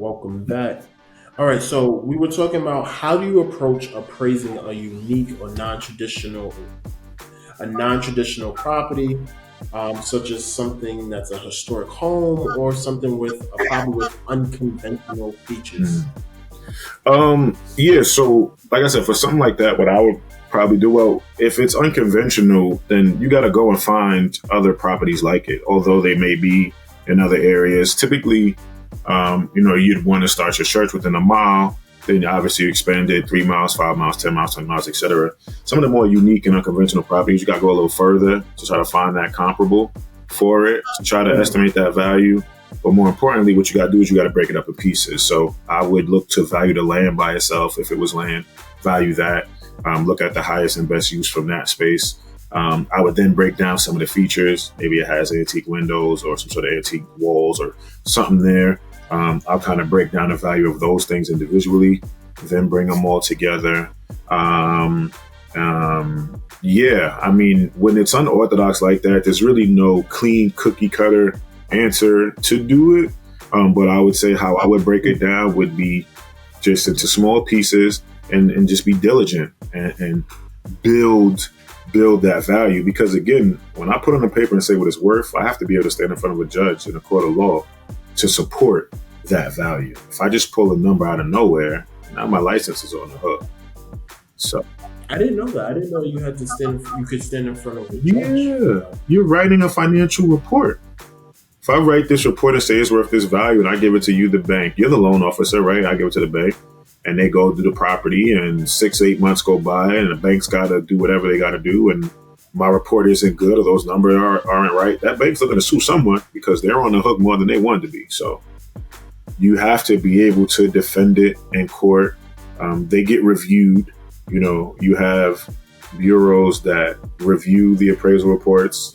welcome back. All right, so we were talking about how do you approach appraising a unique or non-traditional property, such as something that's a historic home or something with a property with unconventional features. Yeah, so like I said, for something like that, what I would probably do, well, if it's unconventional, then you got to go and find other properties like it, although they may be in other areas. Typically, you'd want to start your search within a mile. Then obviously you expand it 3 miles, 5 miles, 10 miles, 20 miles, etc. Some of the more unique and unconventional properties, you got to go a little further to try to find that comparable for it, to try to estimate that value. But more importantly, what you got to do is you got to break it up in pieces. So I would look to value the land by itself. If it was land, value that. Look at the highest and best use from that space. I would then break down some of the features. Maybe it has antique windows or some sort of antique walls or something there. I'll kind of break down the value of those things individually, then bring them all together. Yeah, I mean, when it's unorthodox like that, there's really no clean cookie cutter answer to do it. But I would say how I would break it down would be just into small pieces and just be diligent and build that value. Because again, when I put on the paper and say what it's worth, I have to be able to stand in front of a judge in a court of law to support that value. If I just pull a number out of nowhere, now my license is on the hook. So I didn't know that. I didn't know you had to stand. You could stand in front of a judge. Yeah, you're writing a financial report. If I write this report and say it's worth this value and I give it to you, the bank, you're the loan officer, right? I give it to the bank and they go to the property and 6-8 months go by and the bank's got to do whatever they got to do. And my report isn't good or those numbers aren't right. That bank's looking to sue someone because they're on the hook more than they wanted to be. So you have to be able to defend it in court. They get reviewed. You have bureaus that review the appraisal reports,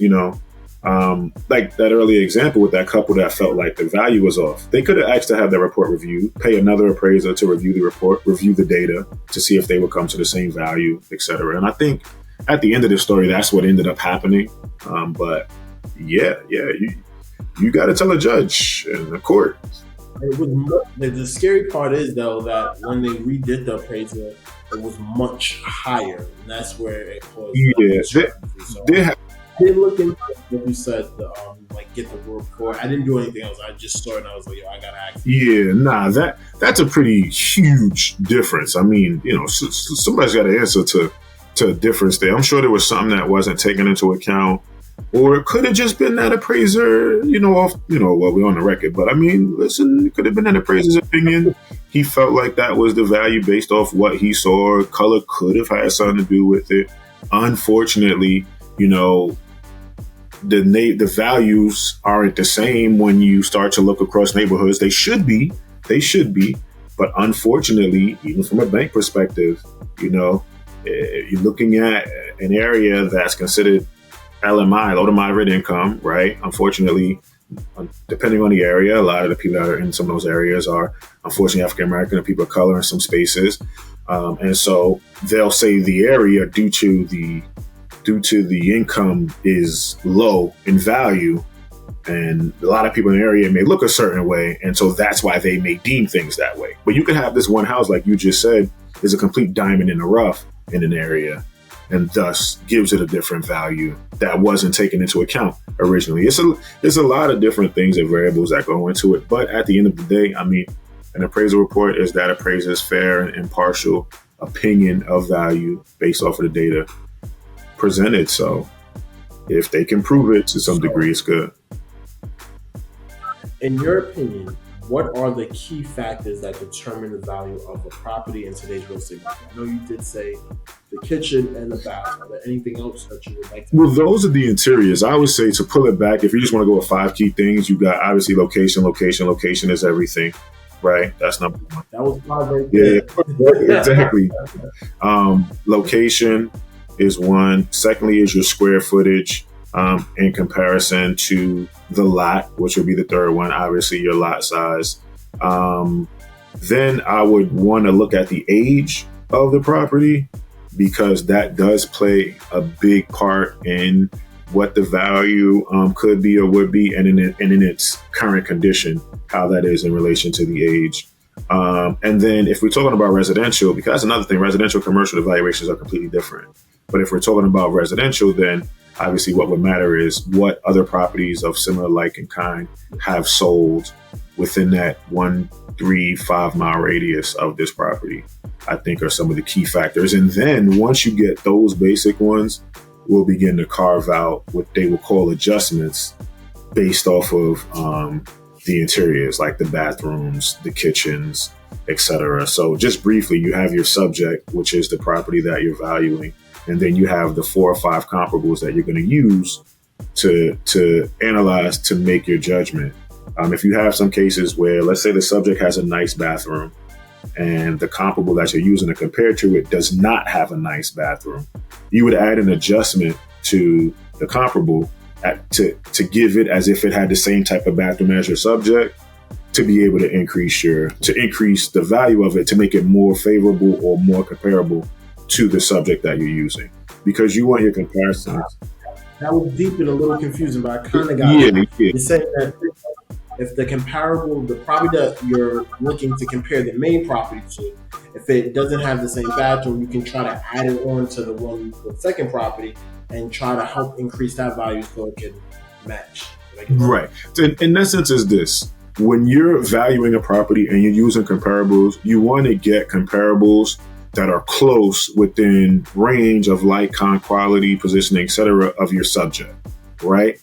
like that earlier example with that couple that felt like the value was off. They could have asked to have their report reviewed, pay another appraiser to review the report, review the data to see if they would come to the same value, et cetera. And I think at the end of the story, that's what ended up happening. But you got to tell a judge in the court. The scary part is though that when they redid the appraisal, it was much higher, and that's where it caused. They look into what you said, like get the report. I didn't do anything else. I just saw it and I was like, yo, I gotta ask. Yeah, that's a pretty huge difference. I mean, somebody's got to answer to a difference there. I'm sure there was something that wasn't taken into account. Or it could have just been that appraiser, we're on the record. But I mean, listen, it could have been that appraiser's opinion. He felt like that was the value based off what he saw. Color could have had something to do with it. Unfortunately, the values aren't the same when you start to look across neighborhoods. They should be. But unfortunately, even from a bank perspective, you're looking at an area that's considered LMI, low to moderate income, right? Unfortunately, depending on the area, a lot of the people that are in some of those areas are unfortunately African American and people of color in some spaces. And so they'll say the area due to the income is low in value. And a lot of people in the area may look a certain way. And so that's why they may deem things that way. But you could have this one house, like you just said, is a complete diamond in the rough in an area, and thus gives it a different value that wasn't taken into account originally. It's a lot of different things and variables that go into it. But at the end of the day, I mean, an appraisal report is that appraiser's fair and impartial opinion of value based off of the data presented. So if they can prove it to some degree, it's good. In your opinion, what are the key factors that determine the value of a property in today's real estate market? I know you did say the kitchen and the bath. Are there anything else that you would like to? Well, those are the interiors. I would say to pull it back, if you just want to go with 5 key things, you got obviously location. Location is everything, right? That's number one. That was 5 right there. Yeah, exactly. Location is one. Secondly is your square footage in comparison to the lot, which would be the third one, obviously your lot size. Then I would want to look at the age of the property, because that does play a big part in what the value could be or would be, and in its current condition, how that is in relation to the age. And then if we're talking about residential, because that's another thing, residential commercial evaluations are completely different. But if we're talking about residential, then obviously what would matter is what other properties of similar like and kind have sold within that 1, 3, 5 mile radius of this property, I think are some of the key factors. And then once you get those basic ones, we'll begin to carve out what they will call adjustments based off of the interiors, like the bathrooms, the kitchens, etc. So just briefly, you have your subject, which is the property that you're valuing. And then you have the 4 or 5 comparables that you're going to use to analyze to make your judgment. If you have some cases where, let's say the subject has a nice bathroom and the comparable that you're using to compare to it does not have a nice bathroom, you would add an adjustment to the comparable to give it as if it had the same type of bathroom as your subject, to be able to increase the value of it, to make it more favorable or more comparable to the subject that you're using, because you want your comparisons. That was deep and a little confusing, but I kind of got it. Yeah. You're saying that if the comparable, the property that you're looking to compare the main property to, if it doesn't have the same bathroom, you can try to add it on to the second property and try to help increase that value so it can match. Right. In essence, is this: when you're valuing a property and you're using comparables, you want to get comparables that are close within range of like, con, quality, positioning, etc. of your subject, right?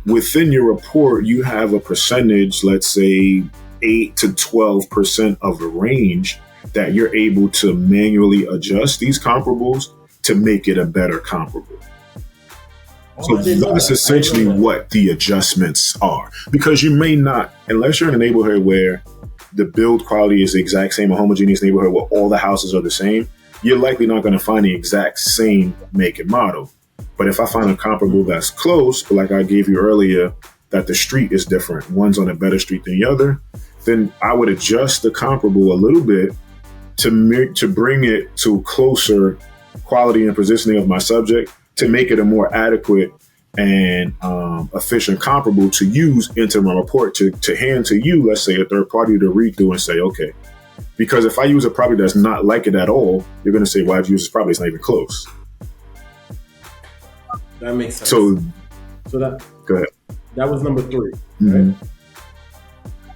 Within your report, you have a percentage, let's say 8 to 12% of the range that you're able to manually adjust these comparables to make it a better comparable. So that's essentially what the adjustments are, because you may not, unless you're in a neighborhood where the build quality is the exact same, a homogeneous neighborhood where all the houses are the same, you're likely not going to find the exact same make and model. But if I find a comparable that's close, but like I gave you earlier, that the street is different, one's on a better street than the other, then I would adjust the comparable a little bit to bring it to closer quality and positioning of my subject, to make it a more adequate and efficient comparable to use into my report to hand to you, let's say a third party, to read through and say, okay. Because if I use a property that's not like it at all, you're going to say, well, I've used this property, it's not even close. That makes sense. So that, go ahead. That was number 3, mm-hmm. right?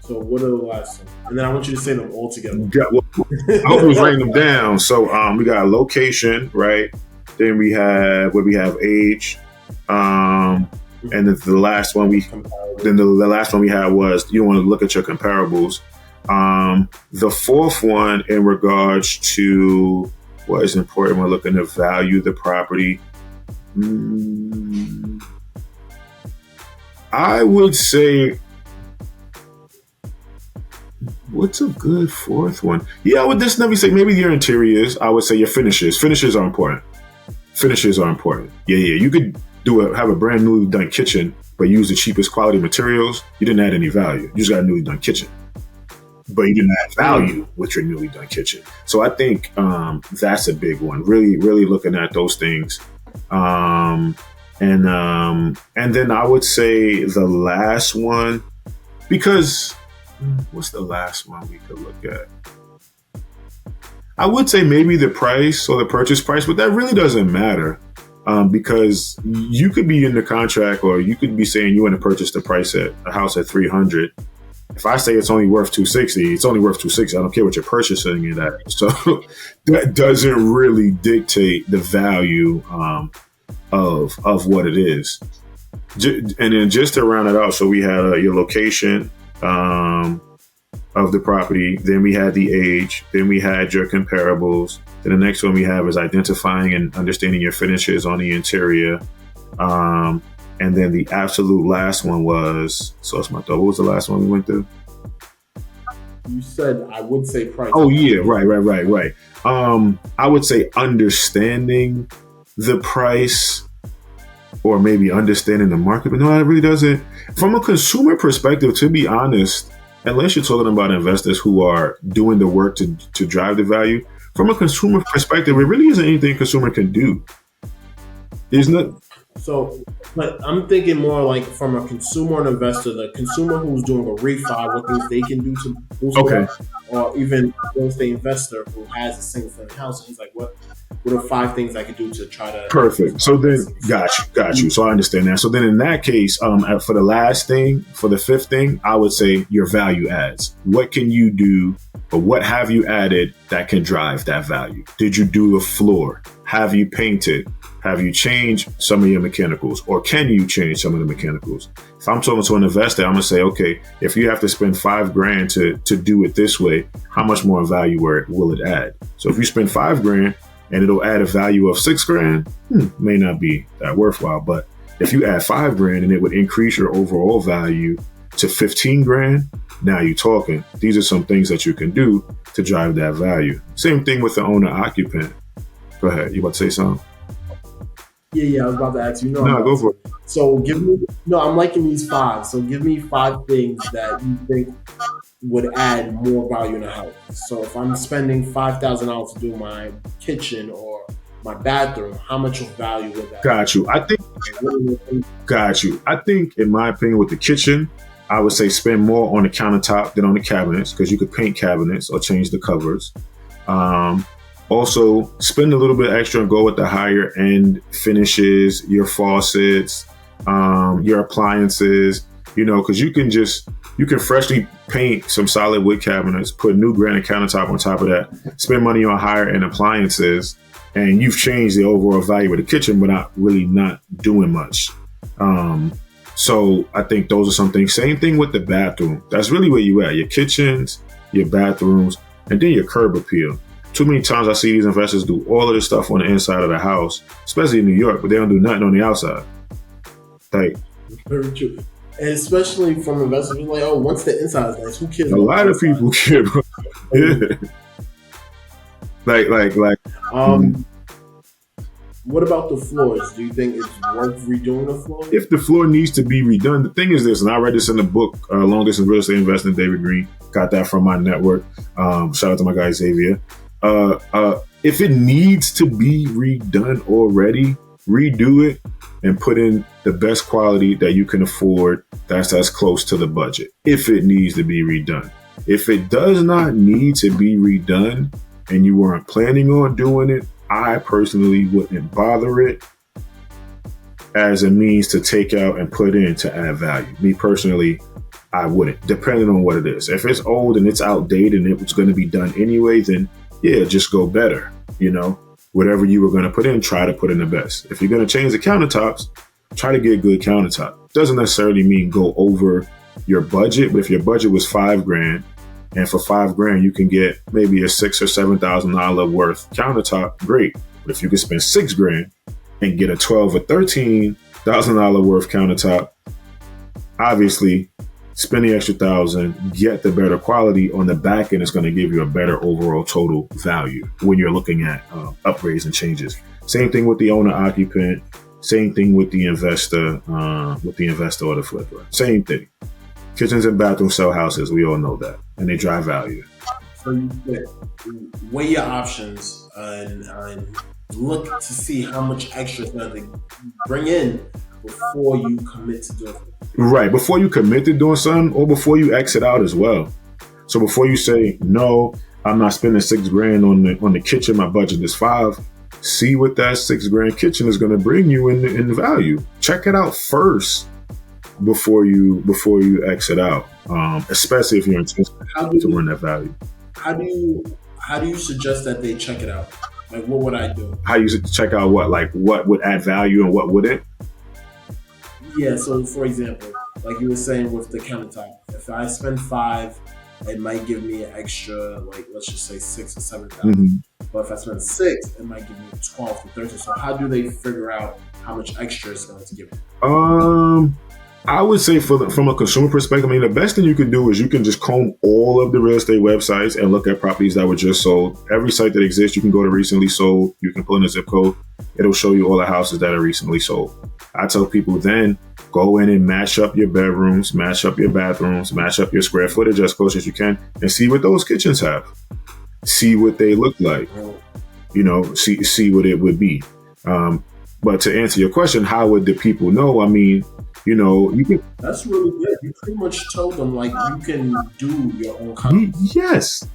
So what are the last ones? And then I want you to say them all together. I hope we writing them down. So we got location, right? Then we have age. And then the last one the last one we had was, you want to look at your comparables. The fourth one, in regards to what is important when looking to value the property, I would say, what's a good fourth one? Yeah, I would just never say maybe your interiors. I would say your finishes. Finishes are important. Yeah. You could have a brand newly done kitchen, but use the cheapest quality materials. You didn't add any value. You just got a newly done kitchen, but you didn't add value with your newly done kitchen. So I think that's a big one. Really, really looking at those things. And then I would say the last one, because what's the last one we could look at? I would say maybe the price or the purchase price, but that really doesn't matter, because you could be in the contract, or you could be saying you want to purchase the price at a house at $300. If I say it's only worth $260, it's only worth $260. I don't care what you're purchasing it at. So that doesn't really dictate the value of what it is. And then just to round it out, so we had your location of the property, then we had the age, then we had your comparables. Then the next one we have is identifying and understanding your finishes on the interior. And then the absolute last one was, so it's my thought, what was the last one we went through? You said, I would say price. Oh yeah, right. I would say understanding the price, or maybe understanding the market, but no, it really doesn't. From a consumer perspective, to be honest, unless you're talking about investors who are doing the work to drive the value, from a consumer perspective, it really isn't anything a consumer can do. There's not. So, but I'm thinking more like from a consumer and investor, the consumer who's doing a refi, what things they can do to boost it Okay. up, or even real estate investor who has a single family house. He's like, what are 5 things I could do to try to increase Perfect. my So then, investment got you. So I understand that. So then, in that case, for the last thing, for the fifth thing, I would say your value adds. What can you do, or what have you added that can drive that value? Did you do a floor? Have you painted? Have you changed some of your mechanicals, or can you change some of the mechanicals? If I'm talking to an investor, I'm gonna say, okay, if you have to spend $5,000 to do it this way, how much more value will it add? So if you spend $5,000 and it'll add a value of $6,000, may not be that worthwhile. But if you add $5,000 and it would increase your overall value to $15,000, now you're talking. These are some things that you can do to drive that value. Same thing with the owner occupant. Go ahead. You about to say something? Yeah, I was about to ask you. No, I'm No, about go for to. it. So give me. No, I'm liking these 5. So give me 5 things that you think would add more value in a house. So if I'm spending $5,000 to do my kitchen or my bathroom, how much of value would that Got you. add? What are the things- Got you. I think, in my opinion, with the kitchen, I would say spend more on the countertop than on the cabinets because you could paint cabinets or change the covers. Um, Also, spend a little bit extra and go with the higher end finishes, your faucets, your appliances, because you can freshly paint some solid wood cabinets, put new granite countertop on top of that, spend money on higher end appliances, and you've changed the overall value of the kitchen without really not doing much. So I think those are some things. Same thing with the bathroom. That's really where you at. Your kitchens, your bathrooms, and then your curb appeal. Too many times I see these investors do all of this stuff on the inside of the house, especially in New York, but they don't do nothing on the outside. Like Very true. And especially from investors, like, oh, once the inside is nice, who cares a about lot the of people care about yeah. Like Um, what about the floors? Do you think it's worth redoing the floor? if the floor needs to be redone, the thing is this, and I read this in the book, Long Distance Real Estate Investing, David Green, got that from my network. Shout out to my guy Xavier. If it needs to be redone already, redo it and put in the best quality that you can afford that's as close to the budget. If it needs to be redone. If it does not need to be redone and you weren't planning on doing it, I personally wouldn't bother it as a means to take out and put in to add value. Me personally, I wouldn't, depending on what it is. If it's old and it's outdated and it was going to be done anyway, then yeah, just go better. Whatever you were going to put in, try to put in the best. If you're going to change the countertops, try to get good countertop. Doesn't necessarily mean go over your budget, but if your budget was $5,000 and for $5,000 you can get maybe a $6,000 or $7,000 worth countertop, great. But if you could spend $6,000 and get a $12,000 or $13,000 worth countertop, obviously spend the extra $1,000, get the better quality on the back end. It's going to give you a better overall total value when you're looking at upgrades and changes. Same thing with the owner occupant. Same thing with the investor, or the flipper. Same thing. Kitchens and bathrooms sell houses. We all know that, and they drive value. So you weigh your options and look to see how much extra is going to bring in before you commit to doing it. Right. Before you commit to doing something or before you exit out as well. So before you say, no, I'm not spending $6,000 on the kitchen, my budget is $5,000. See what that $6,000 kitchen is going to bring you in value. Check it out first before you exit out. Especially if you're intentional to run that value. How do you suggest that they check it out? Like, what would I do? How you check out what? Like, what would add value and what wouldn't? Yeah, so for example, like you were saying with the countertop, if I spend $5,000, it might give me an extra, like let's just say $6,000 or $7,000. Mm-hmm. But if I spend $6,000, it might give me $12,000 to $13,000. So how do they figure out how much extra it's going to give me? I would say from a consumer perspective, I mean, the best thing you can do is you can just comb all of the real estate websites and look at properties that were just sold. Every site that exists, you can go to recently sold. You can pull in a zip code. It'll show you all the houses that are recently sold. I tell people then go in and match up your bedrooms, match up your bathrooms, match up your square footage as close as you can and see what those kitchens have. See what they look like. See what it would be. But to answer your question, how would the people know? I mean, you can. That's really good. You pretty much told them like you can do your own content. Yes,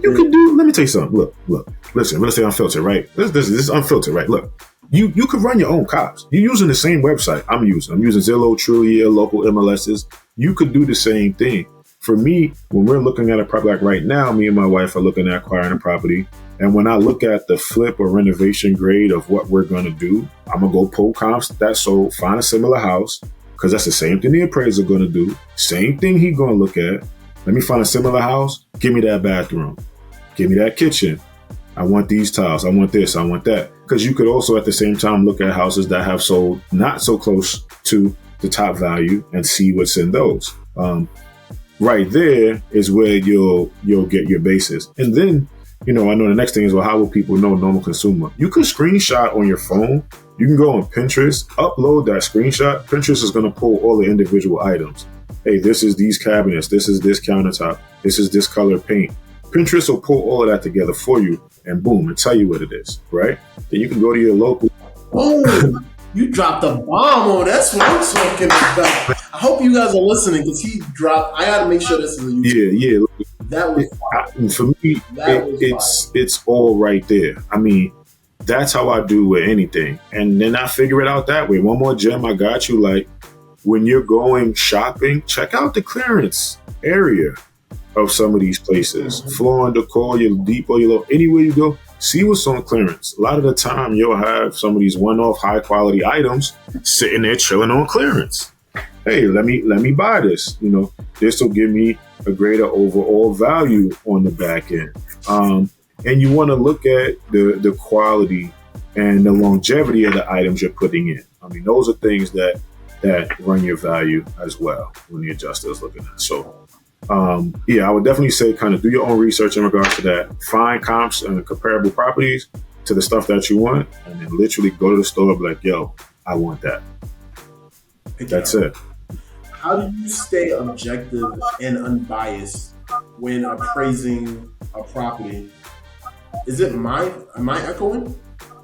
you can do. Let me tell you something. Look. Listen, let's say unfiltered, right? This is unfiltered, right? Look, you could run your own comps. You're using the same website I'm using. I'm using Zillow, Trulia, local MLSs. You could do the same thing. For me, when we're looking at a property like right now, me and my wife are looking at acquiring a property. And when I look at the flip or renovation grade of what we're going to do, I'm going to go pull comps that sold, find a similar house, because that's the same thing the appraiser going to do. Same thing he's going to look at. Let me find a similar house. Give me that bathroom. Give me that kitchen. I want these tiles. I want this. I want that. Because you could also at the same time look at houses that have sold not so close to the top value and see what's in those. Right there is where you'll get your basis. And then, I know the next thing is, well, how will people know, normal consumer? You can screenshot on your phone. You can go on Pinterest, upload that screenshot. Pinterest is going to pull all the individual items. Hey, this is these cabinets. This is this countertop. This is this color paint. Pinterest will pull all of that together for you and boom, and tell you what it is, right? Then you can go to your local. Oh, you dropped a bomb on. That's what I'm talking about. I hope you guys are listening because he dropped. I got to make sure this is a YouTube. Yeah. That was for me. It's all right there. I mean, that's how I do with anything, and then I figure it out that way. One more gem I got you. Like when you're going shopping, check out the clearance area of some of these places. Mm-hmm. Floor & Decor, your Depot, your low, anywhere you go, see what's on clearance. A lot of the time, you'll have some of these one-off high-quality items sitting there chilling on clearance. Hey, let me buy this. This will give me a greater overall value on the back end. And you want to look at the quality and the longevity of the items you're putting in. I mean, those are things that run your value as well when the adjuster is looking at. So, I would definitely say kind of do your own research in regards to that. Find comps and comparable properties to the stuff that you want, and then literally go to the store and be like, yo, I want that. That's it. How do you stay objective and unbiased when appraising a property? Am I echoing?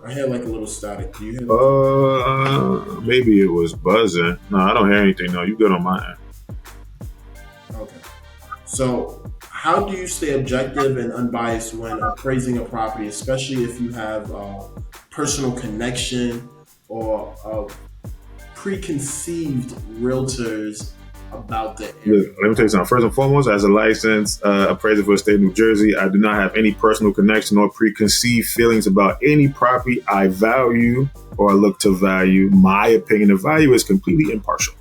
I had like a little static. Do you hear that? Maybe it was buzzing. No, I don't hear anything. No, you good on my end. Okay. So how do you stay objective and unbiased when appraising a property, especially if you have a personal connection or preconceived realtors about the area? Look, let me tell you something. First and foremost, as a licensed appraiser for the state of New Jersey, I do not have any personal connection or preconceived feelings about any property I value or look to value. My opinion of value is completely impartial.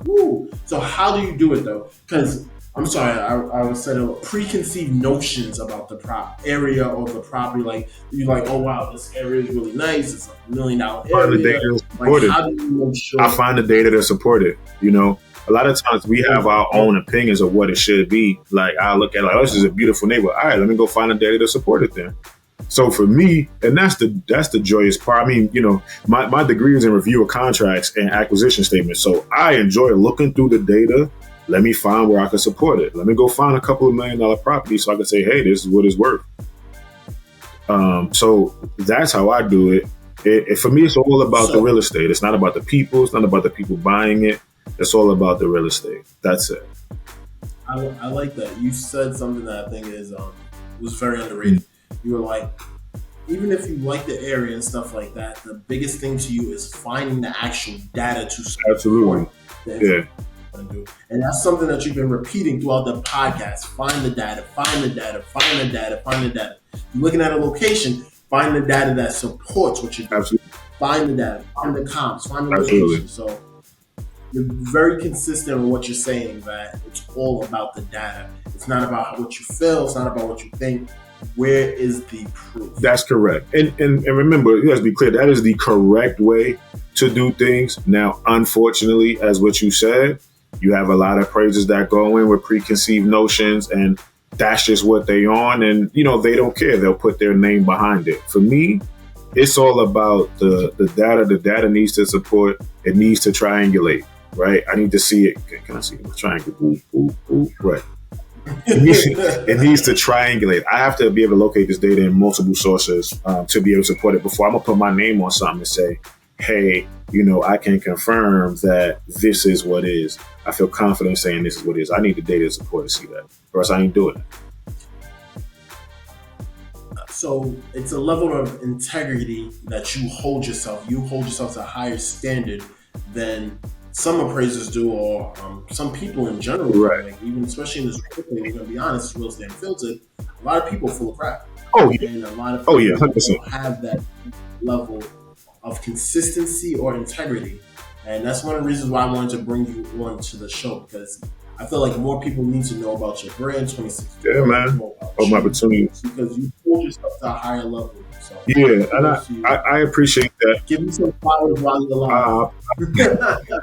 Ooh. So how do you do it though? Because I'm sorry, I was saying preconceived notions about the area or the property. Like you're like, oh wow, this area is really nice. It's $1 million area. Like, how do you make sure? I find the data to support it. A lot of times we have our own opinions of what it should be. Like I look at this is a beautiful neighborhood. All right, let me go find the data to support it then. So for me, and that's the joyous part. I mean, my degree is in review of contracts and acquisition statements. So I enjoy looking through the data. Let me find where I can support it. Let me go find a couple of $1 million properties so I can say, hey, this is what it's worth. So that's how I do it. For me, it's all about the real estate. It's not about the people. It's not about the people buying it. It's all about the real estate. That's it. I like that. You said something that I think was very underrated. You were like, even if you like the area and stuff like that, the biggest thing to you is finding the actual data to support. Absolutely. Yeah. And that's something that you've been repeating throughout the podcast. Find the data, find the data, find the data, find the data. You're looking at a location, find the data that supports what you're doing. Absolutely. Find the data, find the comps, find the Absolutely. location. So you're very consistent with what you're saying, that it's all about the data. It's not about what you feel, it's not about what you think. Where is the proof? That's correct. And remember, let's be clear, that is the correct way to do things. Now, unfortunately, as what you said, you have a lot of appraisers that go in with preconceived notions and that's just what they on. And, they don't care. They'll put their name behind it. For me, it's all about the data. The data needs to support. It needs to triangulate, right? I need to see it. Can I see the triangle? Ooh, right. it needs to triangulate. I have to be able to locate this data in multiple sources to be able to support it before I'm gonna put my name on something and say, hey, I can confirm that this is what is. I feel confident saying this is what is. I need the data to support to see that, or else I ain't doing it. So it's a level of integrity that you hold yourself. You hold yourself to a higher standard than some appraisers do, or some people in general. Right. Like, even especially in this real estate, we're gonna be honest, real estate unfiltered. A lot of people are full of crap. Oh yeah. And a lot of people 100%. Don't have that level of consistency or integrity. And that's one of the reasons why I wanted to bring you on to the show, because I feel like more people need to know about your brand, 26. Yeah, man. My opportunities. Because you hold yourself to a higher level. So, yeah, and I appreciate that. Give me some flowers while you're alive.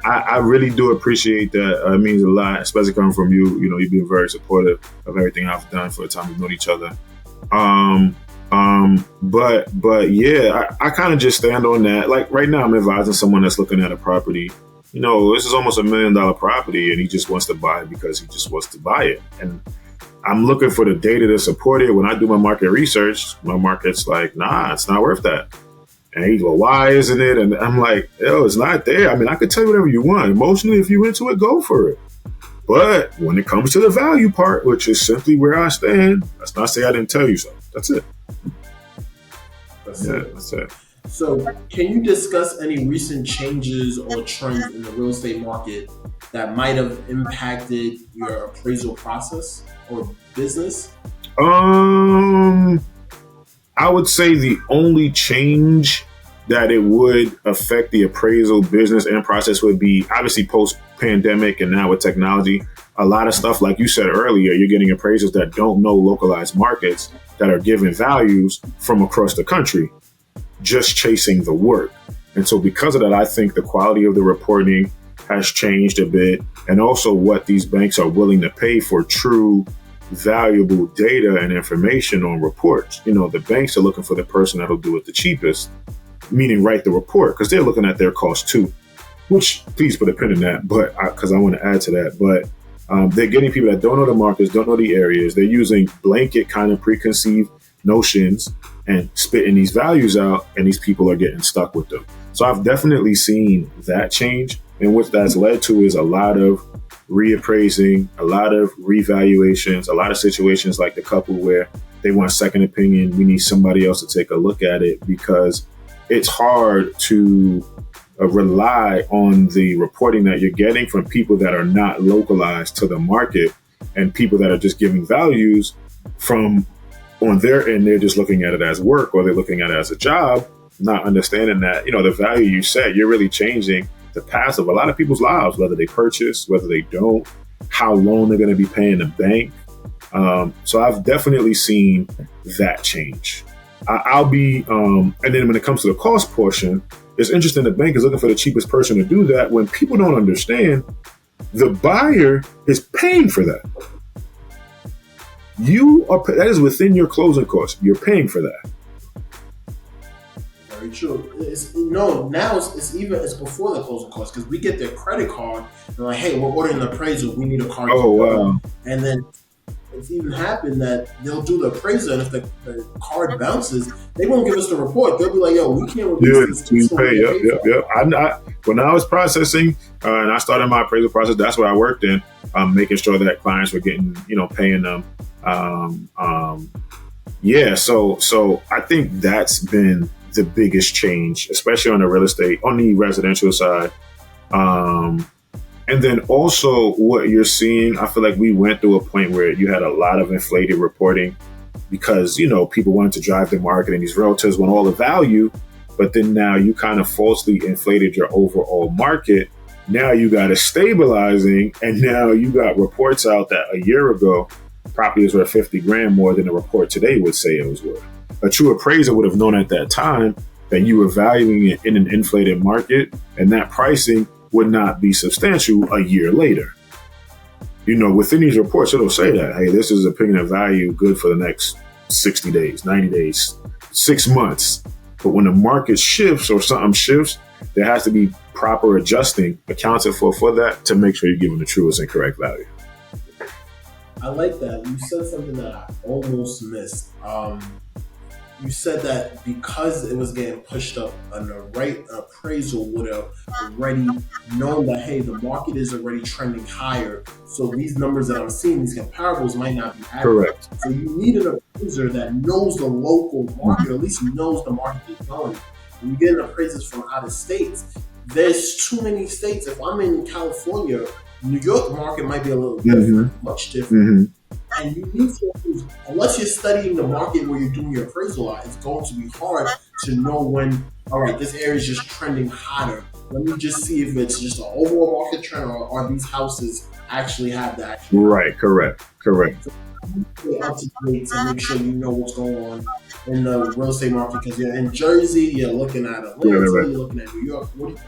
I really do appreciate that. It means a lot, especially coming from you. You've been very supportive of everything I've done for the time we've known each other. But yeah, I kind of just stand on that. Like right now, I'm advising someone that's looking at a property. This is almost $1 million property, and he just wants to buy it because he just wants to buy it. And I'm looking for the data to support it. When I do my market research, my market's like, nah, it's not worth that. And he's well, why isn't it? And I'm like, it's not there. I mean, I could tell you whatever you want. Emotionally, if you into it, go for it. But when it comes to the value part, which is simply where I stand, let's not say I didn't tell you so. That's it. That's it. So can you discuss any recent changes or trends in the real estate market that might have impacted your appraisal process or business? I would say the only change that it would affect the appraisal business and process would be obviously post-pandemic and now with technology. A lot of stuff, like you said earlier, you're getting appraisers that don't know localized markets that are giving values from across the country, just chasing the work. And so because of that, I think the quality of the reporting has changed a bit, and also what these banks are willing to pay for true valuable data and information on reports. The banks are looking for the person that'll do it the cheapest, meaning write the report, because they're looking at their cost too, which please put a pin in that, but because I want to add to that. But they're getting people that don't know the markets, don't know the areas. They're using blanket kind of preconceived notions and spitting these values out, and these people are getting stuck with them. So I've definitely seen that change. And what that's led to is a lot of reappraising, a lot of revaluations, a lot of situations like the couple where they want a second opinion. We need somebody else to take a look at it, because it's hard to rely on the reporting that you're getting from people that are not localized to the market, and people that are just giving values from on their end. They're just looking at it as work, or they're looking at it as a job, not understanding that, the value you set, you're really changing the path of a lot of people's lives, whether they purchase, whether they don't, how long they're going to be paying the bank. So I've definitely seen that change. I'll be, and then when it comes to the cost portion, it's interesting. The bank is looking for the cheapest person to do that, when people don't understand the buyer is paying for that. That is within your closing costs. You're paying for that. Very true. It's before the closing costs, because we get their credit card and like, hey, we're ordering an appraisal. We need a card. Oh wow! And then it's even happened that they'll do the appraisal, and if the card bounces, they won't give us the report. They'll be like, yo, we can't release this. Yep. When I was processing and I started my appraisal process, that's what I worked in, making sure that clients were getting, paying them. So I think that's been the biggest change, especially on the real estate, on the residential side. And then also what you're seeing, I feel like we went through a point where you had a lot of inflated reporting because, people wanted to drive the market and these realtors want all the value, but then now you kind of falsely inflated your overall market. Now you got it stabilizing, and now you got reports out that a year ago, property was worth 50 grand more than a report today would say it was worth. A true appraiser would have known at that time that you were valuing it in an inflated market, and that pricing would not be substantial a year later. Within these reports, it'll say that, hey, this is opinion of value good for the next 60 days, 90 days, 6 months. But when the market shifts or something shifts, there has to be proper adjusting accounted for that to make sure you're giving the truest and correct value. I like that. You said something that I almost missed. You said that because it was getting pushed up, an appraisal would have already known that, hey, the market is already trending higher. So these numbers that I'm seeing, these comparables might not be accurate. Correct. So you need an appraiser that knows the local market, or at least knows the market is going. When you get an appraisers from out of states, there's too many states. If I'm in California, New York market might be a little different, much different. And you need to, unless you're studying the market where you're doing your appraisal at, it's going to be hard to know when, all right, this area is just trending hotter. Let me just see if it's just an overall market trend, or are these houses actually have that. Right, correct. So stay up to date to make sure you know what's going on in the real estate market, because you're in Jersey, you're looking at Atlanta, you're looking at New York. What do you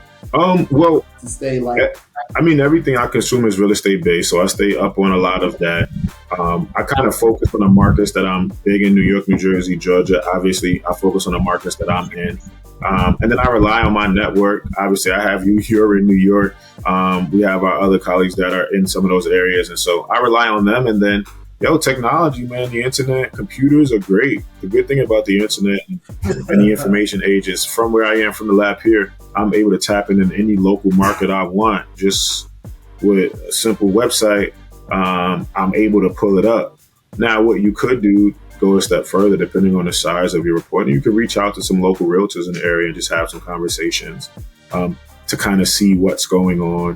well, to stay like? I mean, everything I consume is real estate based, so I stay up on a lot of that. I kind of focus on the markets that I'm big in: New York, New Jersey, Georgia. Obviously, I focus on the markets that I'm in, and then I rely on my network. Obviously, I have you here in New York. We have our other colleagues that are in some of those areas, and so I rely on them. And then, technology, man, the internet, computers are great. The good thing about the internet and the information age is, from where I am, from the lab here, I'm able to tap into any local market I want just with a simple website. I'm able to pull it up. Now, what you could do, go a step further, depending on the size of your report, you could reach out to some local realtors in the area and just have some conversations to kind of see what's going on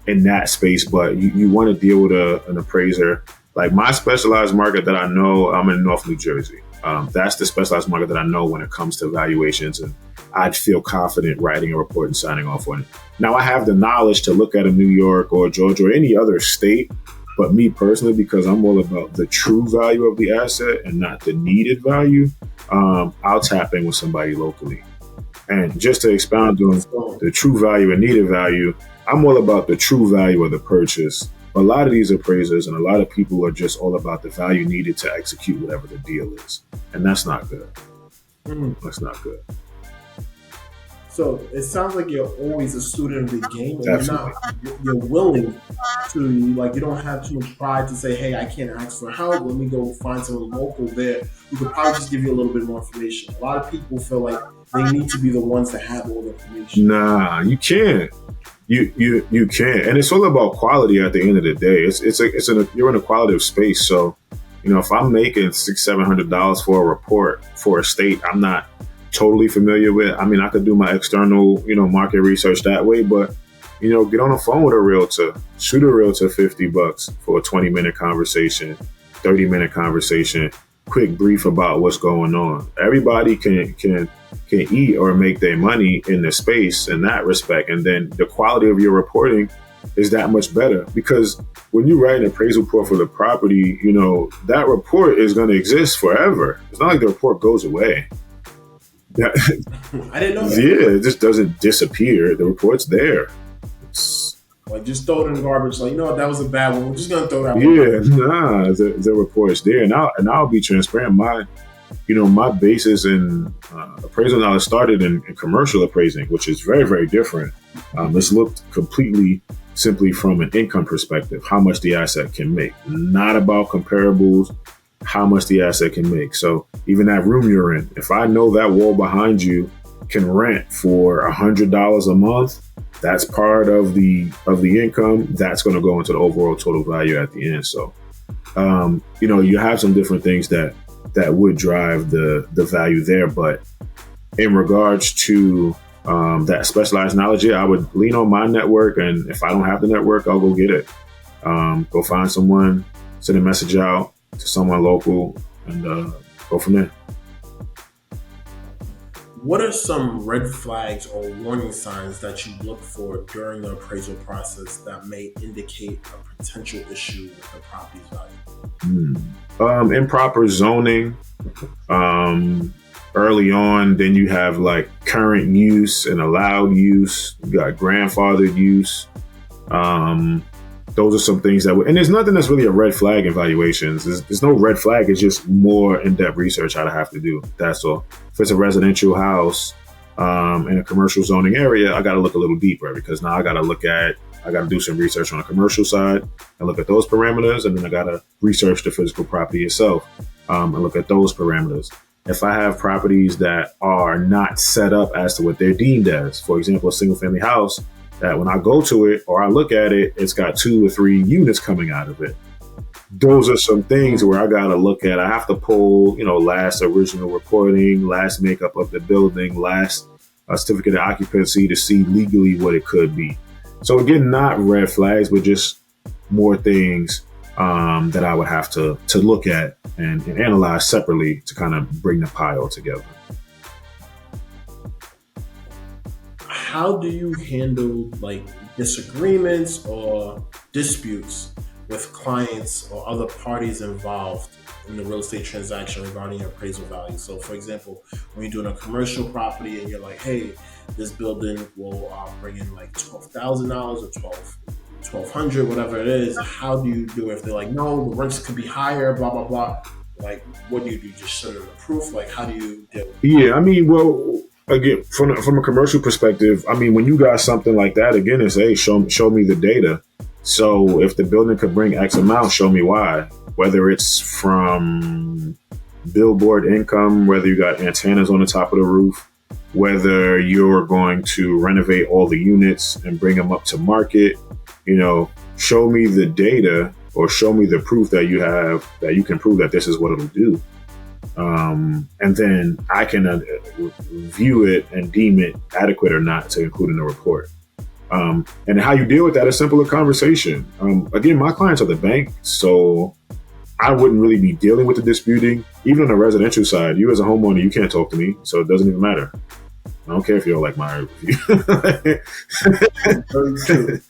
in that space. But you want to deal with an appraiser. Like my specialized market that I know, I'm in North New Jersey. That's the specialized market that I know when it comes to evaluations, and I'd feel confident writing a report and signing off on it. Now, I have the knowledge to look at a New York or Georgia or any other state, but me personally, because I'm all about the true value of the asset and not the needed value, I'll tap in with somebody locally. And just to expound on the true value and needed value, I'm all about the true value of the purchase. A lot of these appraisers and a lot of people are just all about the value needed to execute whatever the deal is. And that's not good. That's not good. So it sounds like you're always a student of the game, and Definitely. you're willing to, like, you don't have too much pride to say, hey, I can't ask for help. Let me go find someone local there who could probably just give you a little bit more information. A lot of people feel like they need to be the ones that have all the information. Nah, you can't. You can't, and it's all about quality at the end of the day. You're in a qualitative space, so if I'm making $600-700 for a report for a state I'm not totally familiar with, I mean, I could do my external market research that way, but get on the phone with a realtor, shoot a realtor $50 for a 20-minute conversation, 30-minute conversation, quick brief about what's going on. Everybody can eat or make their money in the space in that respect. And then the quality of your reporting is that much better, because when you write an appraisal report for the property, that report is going to exist forever. It's not like the report goes away. I didn't know that. Yeah, it just doesn't disappear. The report's there. Like, just throw it in the garbage. Like, that was a bad one. We're just gonna throw that one. Yeah, nah, the report's there, and I'll be transparent. My basis in appraisal knowledge started in commercial appraising, which is very, very different. It's looked completely simply from an income perspective, how much the asset can make, not about comparables, how much the asset can make. So even that room you're in, if I know that wall behind you can rent for $100 a month, that's part of the income. That's going to go into the overall total value at the end. So, you have some different things that would drive the value there. But in regards to that specialized knowledge, I would lean on my network. And if I don't have the network, I'll go get it. Go find someone, send a message out to someone local, and go from there. What are some red flags or warning signs that you look for during the appraisal process that may indicate a potential issue with the property's value? Improper zoning early on. Then you have like current use and allowed use. You got grandfathered use. Those are some things and there's nothing that's really a red flag in valuations. There's no red flag. It's just more in-depth research I'd have to do. That's all. If it's a residential house in a commercial zoning area, I got to look a little deeper, because now I got to look at I got to do some research on the commercial side and look at those parameters, and then I got to research the physical property itself and look at those parameters. If I have properties that are not set up as to what they're deemed as, for example, a single family house that when I go to it or I look at it, it's got 2 or 3 units coming out of it. Those are some things where I got to look at. I have to pull, last original reporting, last makeup of the building, last certificate of occupancy to see legally what it could be. So again, not red flags, but just more things that I would have to look at and analyze separately to kind of bring the pile together. How do you handle like disagreements or disputes with clients or other parties involved in the real estate transaction regarding your appraisal value? So for example, when you're doing a commercial property and you're like, hey, this building will bring in like $12,000 or $1,200, whatever it is, how do you do it? If they're like, no, the rents could be higher, blah, blah, blah. Like, what do you do? Just send them the proof? Like, how do you deal with it? Yeah, I mean, well, again, from a commercial perspective, I mean, when you got something like that, again, it's, hey, show me the data. So if the building could bring X amount, show me why. Whether it's from billboard income, whether you got antennas on the top of the roof, whether you're going to renovate all the units and bring them up to market, show me the data or show me the proof that you have, that you can prove that this is what it'll do. And then I can view it and deem it adequate or not to include in the report. And how you deal with that is simpler conversation. Again, my clients are the bank, so I wouldn't really be dealing with the disputing. Even on the residential side, you as a homeowner, you can't talk to me, so it doesn't even matter. I don't care if you don't like my review. Very true.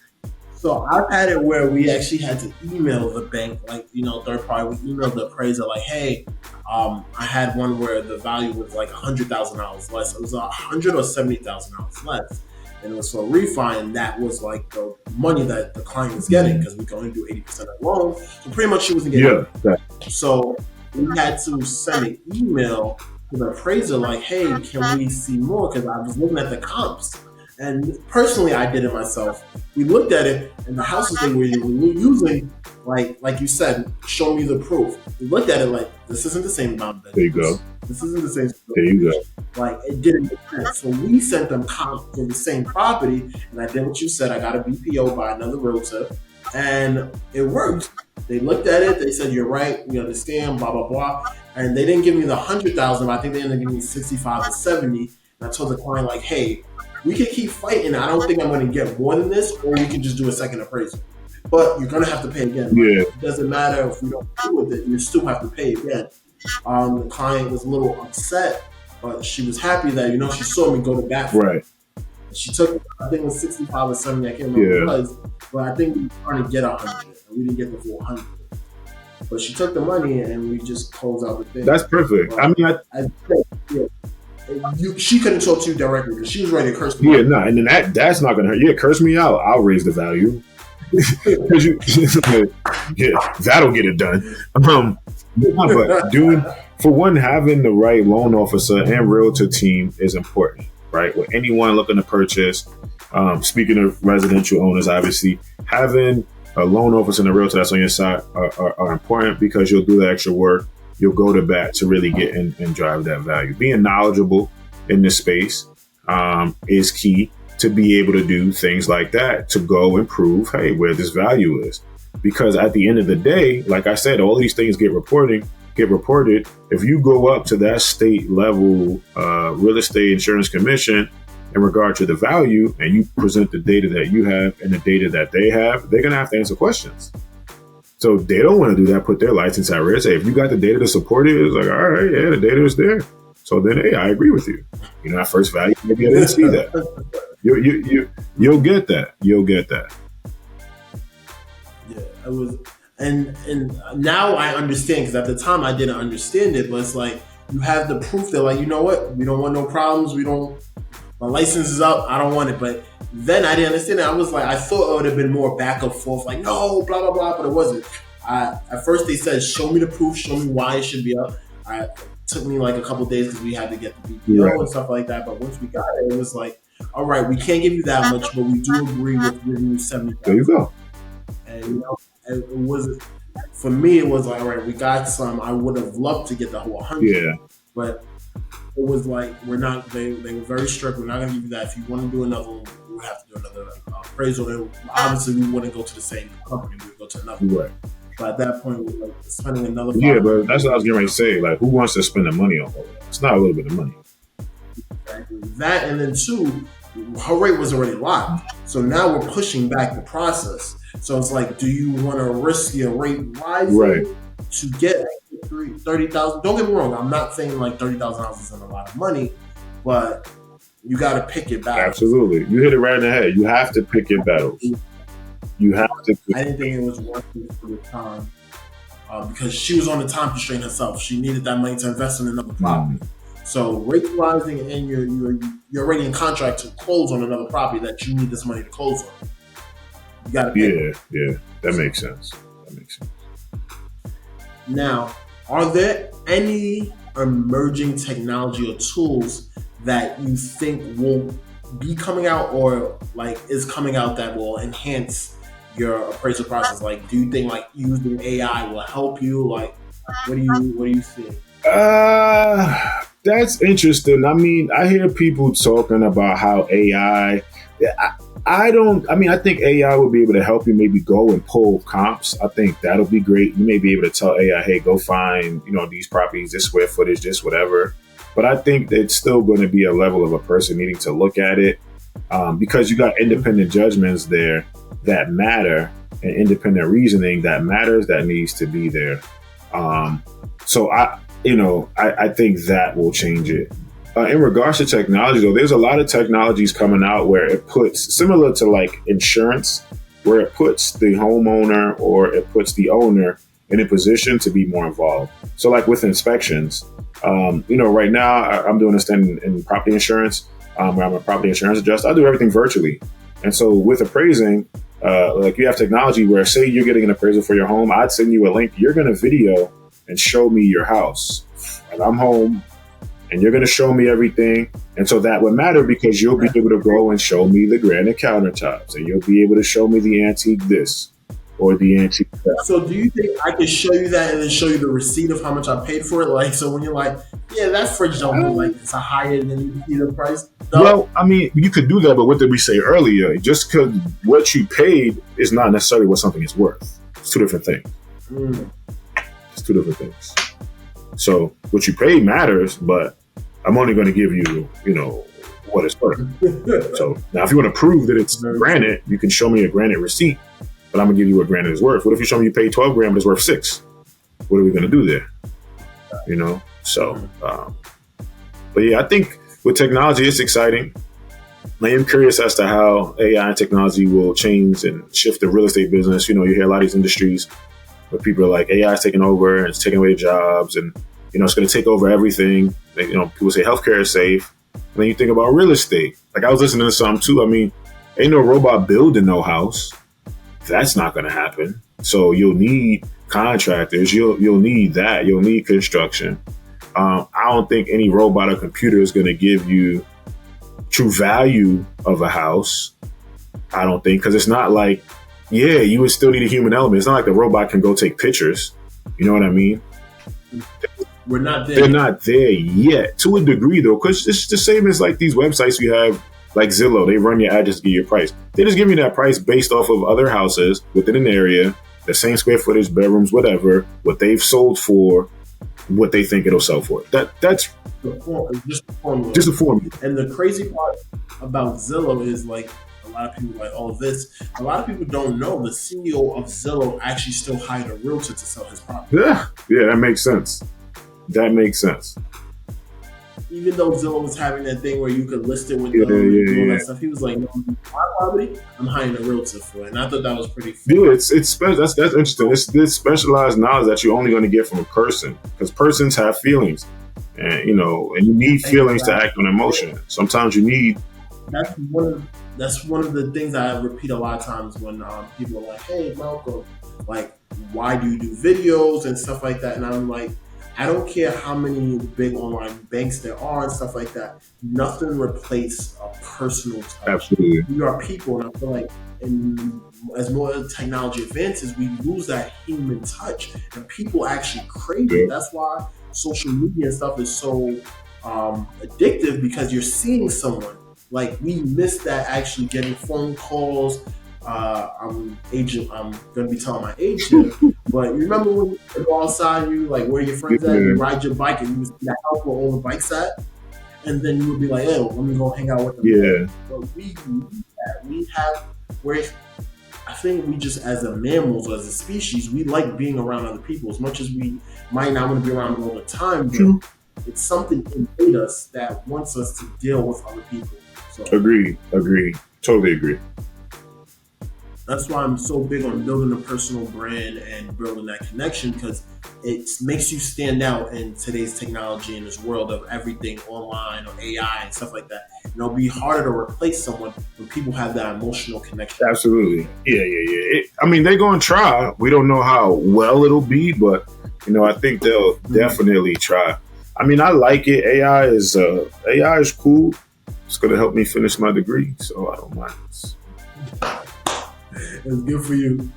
So I've had it where we actually had to email the bank, like, third party, we emailed the appraiser like, hey, I had one where the value was like $100,000 less. It was $100,000 or $70,000 less. And it was for a refi, that was like the money that the client was getting because we can only do 80% of the loan. So pretty much she wasn't getting it. So we had to send an email to the appraiser like, hey, can we see more? Because I was looking at the comps. And personally, I did it myself. We looked at it, and the houses they were using, like you said, show me the proof. We looked at it like, this isn't the same amount of bedrooms. There you go. This isn't the same. There you go. Like, it didn't make sense. So we sent them comp for the same property, and I did what you said. I got a BPO by another realtor, and it worked. They looked at it. They said, you're right. We understand, blah, blah, blah. And they didn't give me the $100,000, but I think they ended up giving me 65 to 70. And I told the client, like, hey, we can keep fighting. I don't think I'm going to get more than this, or we can just do a second appraisal. But you're going to have to pay again. Yeah. It doesn't matter if we don't deal with it. You still have to pay again. The client was a little upset, but she was happy that, she saw me go to bat. Right. She took, I think it was 65 or 70. I can't remember what it was. But I think we were trying to get 100, and we didn't get the full 100. But she took the money, and we just closed out the thing. That's perfect. But she couldn't talk to you directly because she was ready to curse me. Yeah, no, and then that's not gonna hurt. Yeah, curse me out. I'll raise the value. That'll get it done. But dude, for one, having the right loan officer and realtor team is important, right? With anyone looking to purchase, speaking of residential owners, obviously having a loan officer and a realtor that's on your side are important because you'll do the extra work. You'll go to bat to really get and drive that value. Being knowledgeable in this space is key to be able to do things like that, to go and prove, hey, where this value is. Because at the end of the day, like I said, all these things get reported. If you go up to that state level real estate insurance commission in regard to the value and you present the data that you have and the data that they have, they're going to have to answer questions. So they don't want to do that, put their license at risk. Hey, if you got the data to support it, it's like, all right, yeah, the data is there. So then, hey, I agree with you. At first value, maybe I didn't see that. You'll get that. You'll get that. Yeah, it was, and now I understand because at the time I didn't understand it, but it's like you have the proof that, like, you know what, we don't want no problems. My license is up. I don't want it, but. Then I didn't understand it. I was like, I thought it would have been more back and forth, like, no, blah, blah, blah, but it wasn't. At first they said, show me the proof, show me why it should be up. It took me like a couple of days because we had to get the BPO and stuff like that. But once we got it, it was like, all right, we can't give you that much, but we do agree with giving you There you 70,000. go. And it was for me. It was like, all right, we got some. I would have loved to get the whole 100, Yeah, but it was like we're not. They were very strict. We're not going to give you that. If you want to do another one, we would have to do another appraisal. And obviously, we wouldn't go to the same company. We would go to another. right. But at that point, we were like spending another. Yeah, but that's what I was getting ready to say. Like, who wants to spend the money on all that? It's not a little bit of money. Exactly. That, and then two, her rate was already locked. So now we're pushing back the process. So it's like, do you want to risk your rate rising Right. to get 30,000? Don't get me wrong. I'm not saying like $30,000 isn't a lot of money, but you got to pick your battles. Absolutely. You hit it right in the head. You have to pick your battles. You have to. I didn't think it was worth it for the time because she was on the time constraint herself. She needed that money to invest in another property. So rate rising, and you're already in contract to close on another property that you need this money to close on. You got to pay. Yeah. That makes sense. That makes sense. Now, are there any emerging technology or tools that you think will be coming out, or like is coming out, that will enhance your appraisal process? Like, do you think like using AI will help you? Like, what do you think? That's interesting. I mean, I hear people talking about how AI. I think AI will be able to help you maybe go and pull comps. I think that'll be great. You may be able to tell AI, hey, go find, these properties, this square footage, this whatever. But I think it's still going to be a level of a person needing to look at it because you got independent judgments there that matter and independent reasoning that matters that needs to be there. So I think that will change it. In regards to technology, though, there's a lot of technologies coming out where it puts, similar to like insurance, where it puts the homeowner or it puts the owner in a position to be more involved. So like with inspections, right now I'm doing a stint in property insurance, where I'm a property insurance adjuster. I do everything virtually. And so with appraising, like you have technology where, say you're getting an appraisal for your home, I'd send you a link. You're going to video and show me your house. And I'm home. And you're going to show me everything. And so that would matter because you'll be able to go and show me the granite countertops. And you'll be able to show me the antique this or the antique that. So do you think I could show you that and then show you the receipt of how much I paid for it? Like, so when you're like, yeah, that fridge don't look like it's a higher than you see the price. No. Well, I mean, you could do that, but what did we say earlier? Just because what you paid is not necessarily what something is worth. It's two different things. It's two different things. So what you pay matters, but I'm only going to give you, what it's worth. So now if you want to prove that it's granite, you can show me a granite receipt, but I'm going to give you what granite is worth. What if you show me you paid 12 grand, but it's worth 6? What are we going to do there? So, but yeah, I think with technology, it's exciting. I am curious as to how AI and technology will change and shift the real estate business. You hear a lot of these industries where people are like, AI is taking over and it's taking away jobs and, it's going to take over everything. People say healthcare is safe. And then you think about real estate. Like I was listening to something too. I mean, ain't no robot building no house. That's not going to happen. So you'll need contractors. You'll need that. You'll need construction. I don't think any robot or computer is going to give you true value of a house. I don't think, because it's not like, you would still need a human element. It's not like the robot can go take pictures. You know what I mean? We're not there. They're not there yet, to a degree, though, because it's the same as like these websites we have, like Zillow. They run your address to get your price. They just give you that price based off of other houses within an area, the same square footage, bedrooms, whatever, what they've sold for, what they think it'll sell for. That's just a formula. Just a formula. And the crazy part about Zillow is like, a lot of people are like, a lot of people don't know the CEO of Zillow actually still hired a realtor to sell his property. Yeah, that makes sense. That makes sense. Even though Zillow was having that thing where you could list it with them and all that stuff, he was like, no, my property, I'm hiring a realtor for it. And I thought that was pretty fun. Yeah, it's special. That's interesting. It's this specialized knowledge that you're only going to get from a person, because persons have feelings, and and you need feelings to act on emotion. Sometimes you need. That's one of the things I repeat a lot of times when people are like, hey, Malcom, like, why do you do videos and stuff like that? And I'm like, I don't care how many big online banks there are and stuff like that. Nothing replaces a personal touch. Absolutely. We are people, and I feel like as more technology advances, we lose that human touch, and people actually crave it. Yeah. That's why social media and stuff is so addictive, because you're seeing someone. Like, we miss that, actually getting phone calls. I'm gonna be telling my age here, but you remember when you go outside, you like where your friends at, you ride your bike, and you would see that house where all the bikes at, and then you would be like, "Hey, let me go hang out with them." Yeah. But we need that. We have where I think we just, as a mammals, as a species, we like being around other people. As much as we might not want to be around them all the time, but it's something in us that wants us to deal with other people. So Agree. Totally agree. that's why I'm so big on building a personal brand and building that connection, because it makes you stand out in today's technology, in this world of everything online or AI and stuff like that. And it'll be harder to replace someone when people have that emotional connection. Absolutely. Yeah. I mean, they're going to try. We don't know how well it'll be, but, I think they'll definitely try. I mean, I like it. AI is cool. It's going to help me finish my degree, so I don't mind. It's good for you.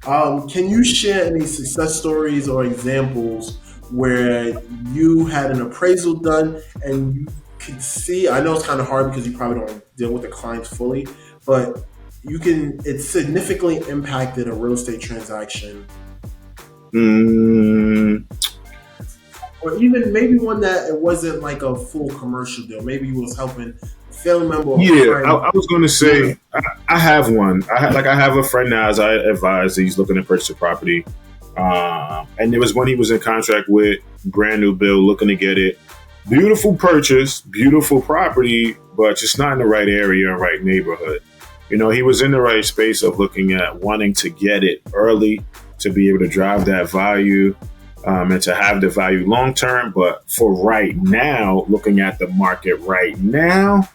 Can you share any success stories or examples where you had an appraisal done and you could see, I know it's kind of hard because you probably don't deal with the clients fully, but it significantly impacted a real estate transaction? Or even maybe one that it wasn't like a full commercial deal. Maybe you was helping a family member. I was going to say, I have one. I have a friend now, as I advised, he's looking to purchase a property. And it was when he was in contract with, brand new build, looking to get it. Beautiful purchase, beautiful property, but just not in the right area, right neighborhood. He was in the right space of looking at wanting to get it early to be able to drive that value. And to have the value long term. But for right now, looking at the market right now,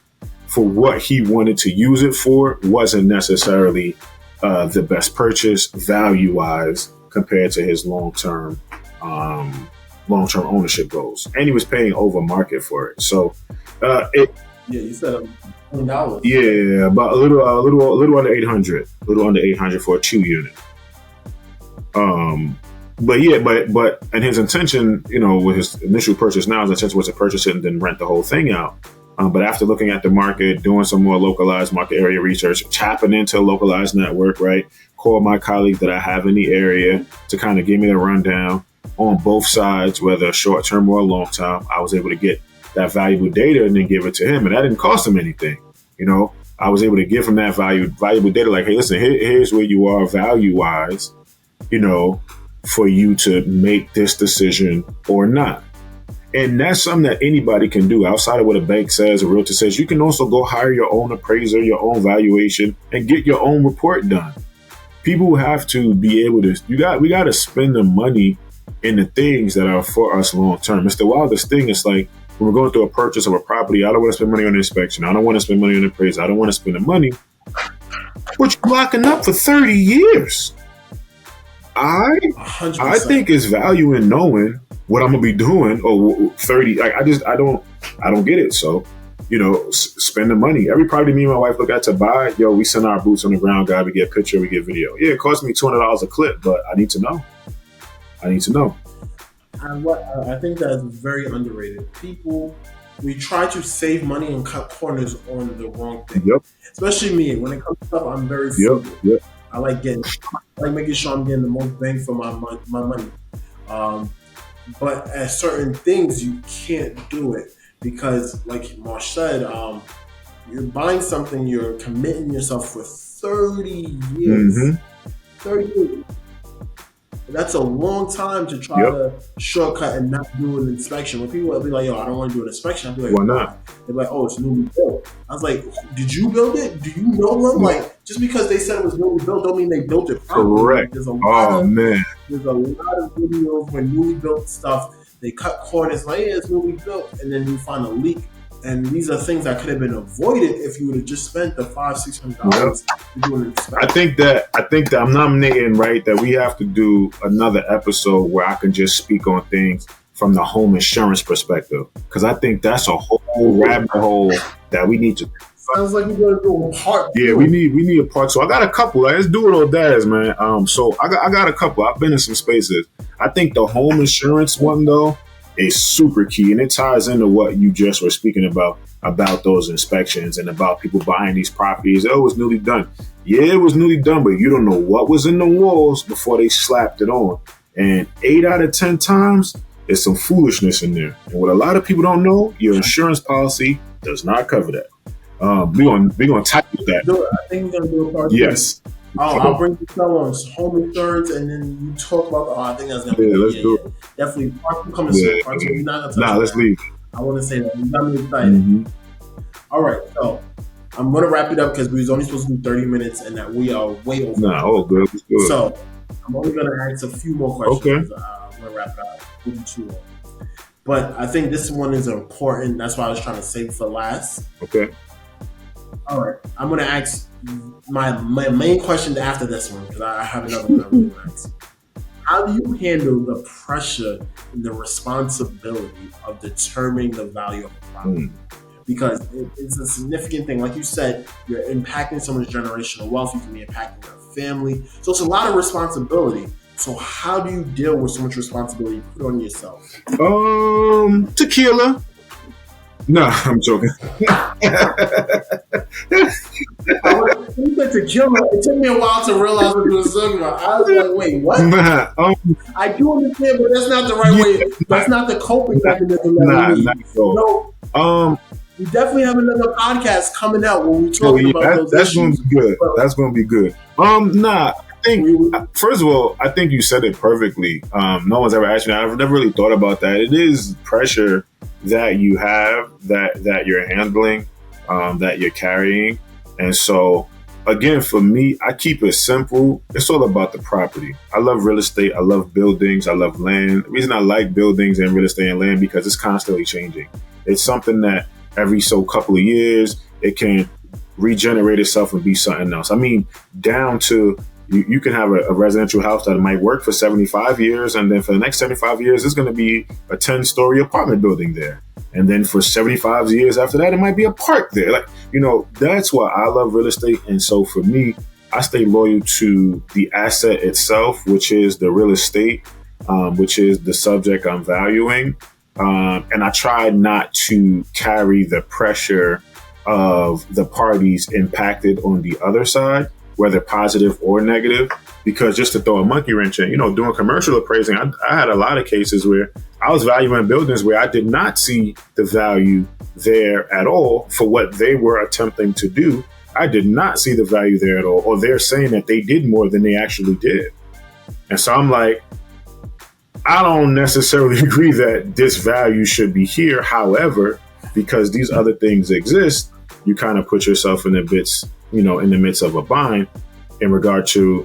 for what he wanted to use it for, wasn't necessarily the best purchase value wise compared to his long term ownership goals. And he was paying over market for it. So you said $1,000. Yeah, about a little under 800, for a 2-unit. But and his intention, with his initial purchase now, his intention was to purchase it and then rent the whole thing out. But after looking at the market, doing some more localized market area research, tapping into a localized network, right? Call my colleague that I have in the area to kind of give me a rundown on both sides, whether short term or long term. I was able to get that valuable data and then give it to him, and that didn't cost him anything. I was able to give him that valuable data, like, hey, listen, here's where you are value wise, for you to make this decision or not. And that's something that anybody can do outside of what a bank says, a realtor says. You can also go hire your own appraiser, your own valuation, and get your own report done. People have to be able to, we got to spend the money in the things that are for us long term. It's the wildest thing. It's like when we're going through a purchase of a property, I don't want to spend money on the inspection. I don't want to spend money on the appraisal. I don't want to spend the money. But you're locking up for 30 years. I think it's value in knowing what I'm gonna be doing. Or 30, like I don't get it. So, spend the money. Every property me and my wife look at to buy, we send our boots on the ground, guy. We get picture, we get video. Yeah, it costs me $200 a clip, but I need to know. And I think that's very underrated. People, we try to save money and cut corners on the wrong thing. Yep. Especially me. When it comes to stuff, I'm very frugal. Yep. I like making sure I'm getting the most bang for my money. But at certain things, you can't do it because, like Marsh said, you're buying something, you're committing yourself for 30 years. Mm-hmm. 30 years. That's a long time to try to shortcut and not do an inspection. When people will be like, I don't want to do an inspection, I'll be like, why not? They're like, it's newly built. I was like, did you build it? Do you know them? Like, just because they said it was newly built don't mean they built it properly. Correct. There's a lot of videos when newly built stuff, they cut corners like, it's newly built, and then you find a leak. And these are things that could have been avoided if you would have just spent the $500-$600 to do an inspection. I think that I'm nominating, right, that we have to do another episode where I can just speak on things from the home insurance perspective, because I think that's a whole rabbit hole that we need to. Sounds like we're gonna do a part. Yeah, we need a part. So I got a couple. Like, let's do it all dads, man. So I got a couple. I've been in some spaces. I think the home insurance one though is super key, and it ties into what you just were speaking about those inspections and about people buying these properties. Oh, it was newly done. Yeah, it was newly done, but you don't know what was in the walls before they slapped it on. And 8 out of 10 times, there's some foolishness in there. And what a lot of people don't know, your insurance policy does not cover that. We're gonna tackle that. I think we're gonna do a part. Yes. I'll bring the fellow on home insurance, and then you talk about. I think that's gonna be. Let's do it. Definitely, part two coming soon. Part two, we're not gonna touch let's leave. I want to say that we got me excited. Mm-hmm. All right, so I'm gonna wrap it up because we was only supposed to do 30 minutes, and that we are way over. Good. Let's do it. So I'm only gonna ask a few more questions. Okay. I'm gonna wrap it up. We'll do too long. But I think this one is important. That's why I was trying to save for last. Okay. All right. I'm going to ask my main question after this one, because I have another one I really want to ask. How do you handle the pressure and the responsibility of determining the value of a property? Because it's a significant thing. Like you said, you're impacting someone's generational wealth. You can be impacting their family. So it's a lot of responsibility. So how do you deal with so much responsibility you put on yourself? Tequila. No, I'm joking. You said tequila. It took me a while to realize what you were talking about. I was like, wait, what? I do understand, but that's not the right way. That's not the coping mechanism that we need. No. We definitely have another podcast coming out where we talk about those that's issues. Gonna be good. That's going to be good. First of all, I think you said it perfectly. No one's ever asked me that. I've never really thought about that. It is pressure that you have, that you're handling, that you're carrying. And so, again, for me, I keep it simple. It's all about the property. I love real estate. I love buildings. I love land. The reason I like buildings and real estate and land because it's constantly changing. It's something that every couple of years, it can regenerate itself and be something else. I mean, down to you can have a residential house that might work for 75 years, and then for the next 75 years, there's going to be a 10-story apartment building there. And then for 75 years after that, it might be a park there. Like, that's why I love real estate. And so for me, I stay loyal to the asset itself, which is the real estate, which is the subject I'm valuing. And I try not to carry the pressure of the parties impacted on the other side, whether positive or negative, because just to throw a monkey wrench in, doing commercial appraising, I had a lot of cases where I was valuing buildings where I did not see the value there at all for what they were attempting to do. I did not see the value there at all, or they're saying that they did more than they actually did. And so I'm like, I don't necessarily agree that this value should be here. However, because these other things exist, you kind of put yourself in the midst of a bind in regard to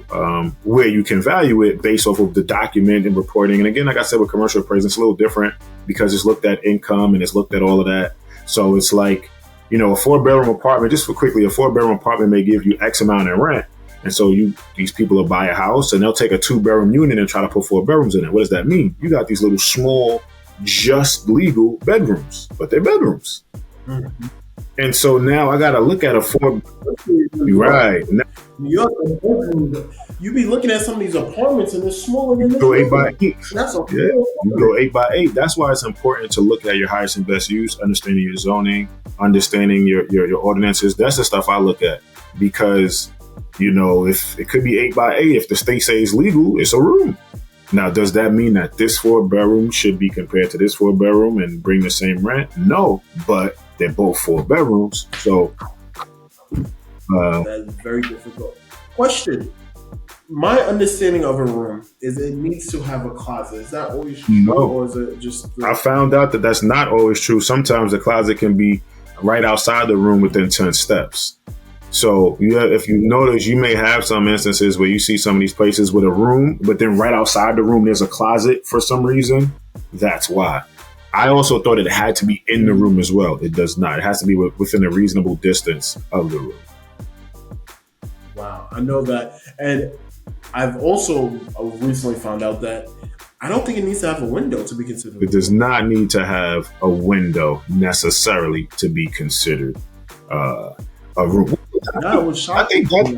where you can value it based off of the document and reporting. And again, like I said, with commercial appraisal, it's a little different because it's looked at income and it's looked at all of that. So it's like, a 4-bedroom apartment, just for quickly, a 4-bedroom apartment may give you X amount in rent. And so these people will buy a house and they'll take a 2-bedroom unit and try to put 4 bedrooms in it. What does that mean? You got these little small, just legal bedrooms, but they're bedrooms. Mm-hmm. And so now I got to look at a 4. Right. New York, you be looking at some of these apartments and they're smaller than this. Go 8 by 8. That's a you go 8 by 8. That's why it's important to look at your highest and best use, understanding your zoning, understanding your ordinances. That's the stuff I look at because, if it could be 8 by 8, if the state says legal, it's a room. Now, does that mean that this 4-bedroom should be compared to this 4-bedroom and bring the same rent? No, but they're both 4 bedrooms. So that's very difficult. Question. My understanding of a room is it needs to have a closet. Is that always true? No. Or is it just... I found out that that's not always true. Sometimes the closet can be right outside the room within 10 steps. So if you notice, you may have some instances where you see some of these places with a room, but then right outside the room, there's a closet for some reason. That's why. I also thought it had to be in the room as well. It does not. It has to be within a reasonable distance of the room. Wow. I know that. And I've also recently found out that I don't think it needs to have a window to be considered. It does not need to have a window necessarily to be considered. a room. That was I shocking. think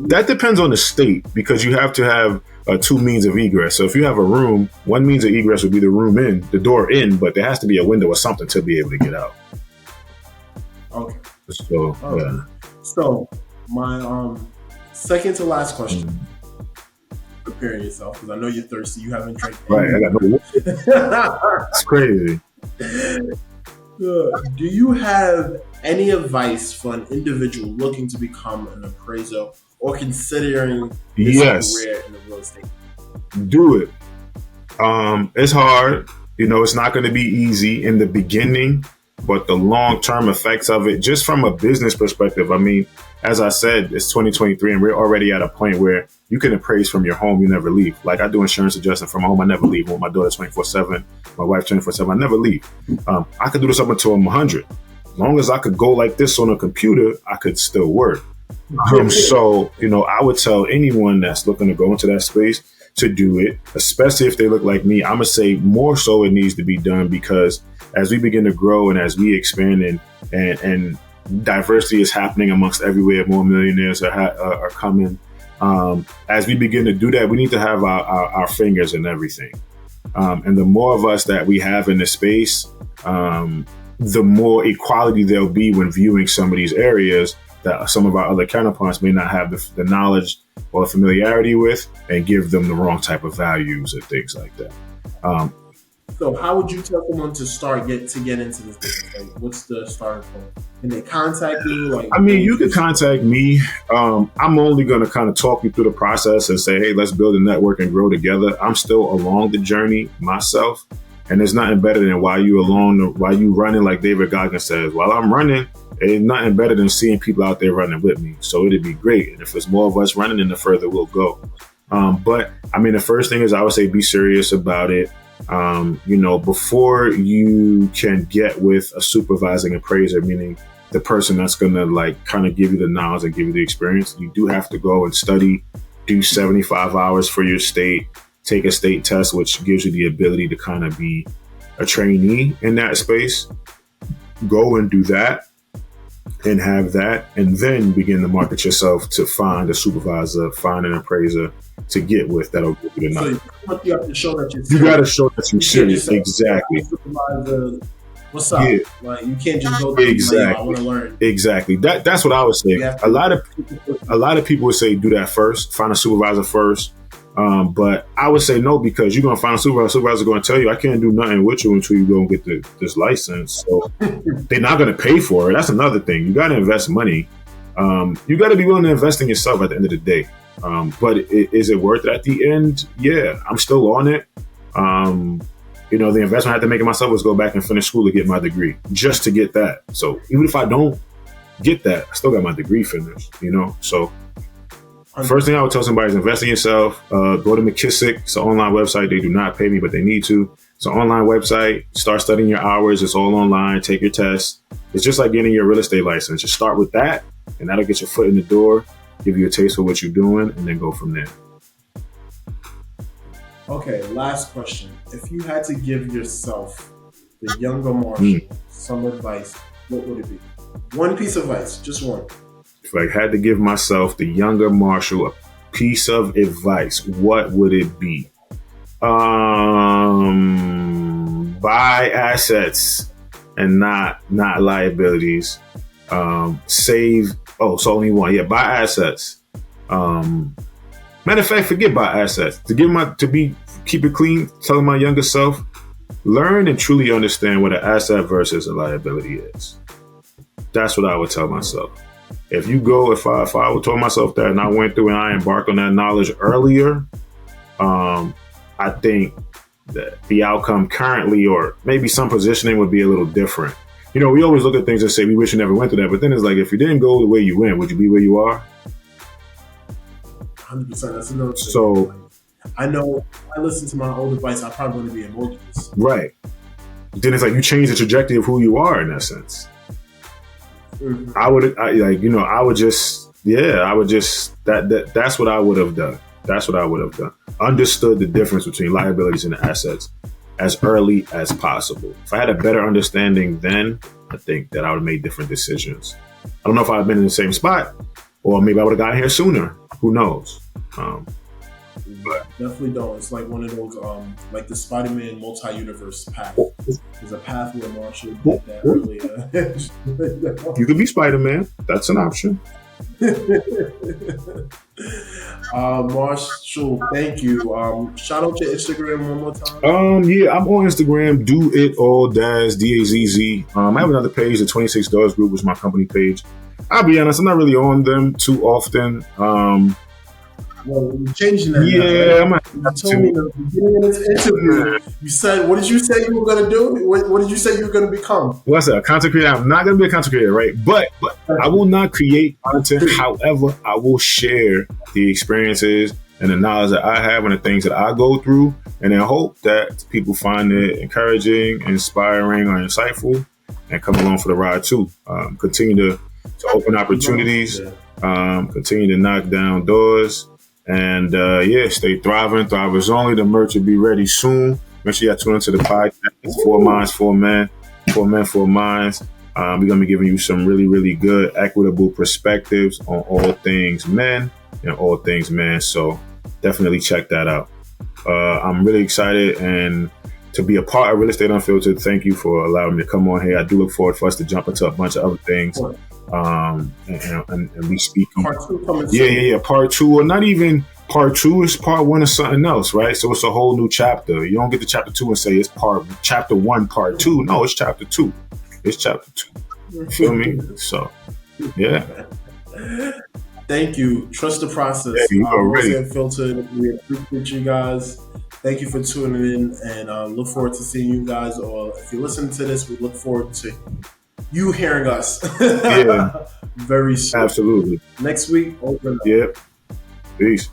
that depends on the state, because you have to have two means of egress. So if you have a room, one means of egress would be the room in, the door in, but there has to be a window or something to be able to get out. Okay. So, yeah. So my second to last question. Preparing yourself, because I know you're thirsty. You haven't drank. Right, I got no water. It's crazy. Do you have any advice for an individual looking to become an appraiser or considering this career in the real estate? Do it. It's hard. It's not going to be easy in the beginning, but the long-term effects of it, just from a business perspective, I mean, as I said, it's 2023 and we're already at a point where you can appraise from your home. You never leave. Like, I do insurance adjustment from home. I never leave. With my daughter 24/7, my wife 24/7, I never leave. I could do this up until I'm 100. As long as I could go like this on a computer, I could still work. So, I would tell anyone that's looking to go into that space to do it, especially if they look like me. I'm going to say more so it needs to be done, because as we begin to grow and as we expand and diversity is happening amongst everywhere, more millionaires are coming. As we begin to do that, we need to have our fingers in everything. And the more of us that we have in the space, the more equality there'll be when viewing some of these areas that some of our other counterparts may not have the knowledge or familiarity with, and give them the wrong type of values and things like that. So how would you tell someone to get into this business? Like, what's the starting point? Can they contact you? You can contact me. I'm only going to kind of talk you through the process and say, hey, let's build a network and grow together. I'm still along the journey myself. And there's nothing better than while you running, like David Goggins says, while I'm running, there's nothing better than seeing people out there running with me. So it'd be great. And if there's more of us running, then the further we'll go. But the first thing is, I would say be serious about it. Before you can get with a supervising appraiser, meaning the person that's going to kind of give you the knowledge and give you the experience, you do have to go and study, do 75 hours for your state, take a state test, which gives you the ability to kind of be a trainee in that space. Go and do that and have that, and then begin to market yourself to find a supervisor, find an appraiser to get with that'll give you the knowledge. So you have to show that you got to show that you're serious. Exactly. What's up? Yeah. You can't just go exactly. I want to learn. Exactly. That's what I would say. A lot of people would say do that first, find a supervisor first. But I would say no, because you're going to find a supervisor going to tell you, I can't do nothing with you until you go and get this license. So they're not going to pay for it. That's another thing. You got to invest money. You got to be willing to invest in yourself at the end of the day. But is it worth it at the end? Yeah, I'm still on it. The investment I had to make in myself was go back and finish school to get my degree, just to get that. So even if I don't get that, I still got my degree finished, So first thing I would tell somebody is invest in yourself. Go to McKissick. It's an online website. They do not pay me, but they need to. It's an online website. Start studying your hours. It's all online. Take your test. It's just like getting your real estate license. Just start with that, and that'll get your foot in the door, give you a taste for what you're doing, and then go from there. Okay, last question. If you had to give yourself, the younger Marshall, some advice, what would it be? One piece of advice, just one. If I had to give myself, the younger Marshall, a piece of advice, what would it be? Buy assets and not liabilities. Save. Oh, so only one. Yeah, buy assets. Matter of fact, forget buy assets. Keep it clean. Telling my younger self, learn and truly understand what an asset versus a liability is. That's what I would tell myself. If I would tell myself that and I went through and I embarked on that knowledge earlier, I think that the outcome currently, or maybe some positioning, would be a little different. We always look at things and say we wish you never went through that, but then it's like, if you didn't go the way you went, would you be where you are? 100%. That's another thing. So I know if I listen to my old advice, I probably want to be in mortgages. Right. Then it's like you change the trajectory of who you are in that sense. Mm-hmm. That's what I would have done. That's what I would have done. Understood the difference between liabilities and assets as early as possible. If I had a better understanding then, I think that I would have made different decisions. I don't know if I'd have been in the same spot, or maybe I would have gotten here sooner. Who knows? But definitely don't. It's like one of those, like the Spider-Man multi-universe path. There's a path where Marshall did that earlier. You could be Spider-Man. That's an option. Marshall, thank you. Shout out your Instagram one more time. Yeah, I'm on Instagram. Do it all Daz DAZZ. I have another page. The $26 group was my company page. I'll be honest, I'm not really on them too often. Well, you're changing that. Yeah, now, right? You told me at the beginning of this interview. You said, "What did you say you were going to do? What did you say you were going to become?" Well, I said a content creator. I'm not going to be a content creator, right? But I will not create content. However, I will share the experiences and the knowledge that I have and the things that I go through, and I hope that people find it encouraging, inspiring, or insightful, and come along for the ride too. Continue to open opportunities. Continue to knock down doors. And stay thriving. Thrivers only. The merch will be ready soon. Make sure you tune into the podcast. 4 minds, 4 men, 4 men, 4 minds. We're going to be giving you some really, really good, equitable perspectives on all things men and all things men. So definitely check that out. I'm really excited and to be a part of Real Estate Unfiltered. Thank you for allowing me to come on here. I do look forward for us to jump into a bunch of other things. And we speak on part 2 coming soon. Part 2, or not even part 2, is part 1 of something else, right? So it's a whole new chapter. You don't get to chapter 2 and say it's chapter 1, part 2. No, it's chapter 2. It's chapter 2. You feel me? So, yeah. Thank you. Trust the process. Unfiltered. We appreciate you guys. Thank you for tuning in, and look forward to seeing you guys. Or if you listen to this, we look forward to you hearing us. Yeah. Very soon. Absolutely. Next week, open up. Yep. Peace.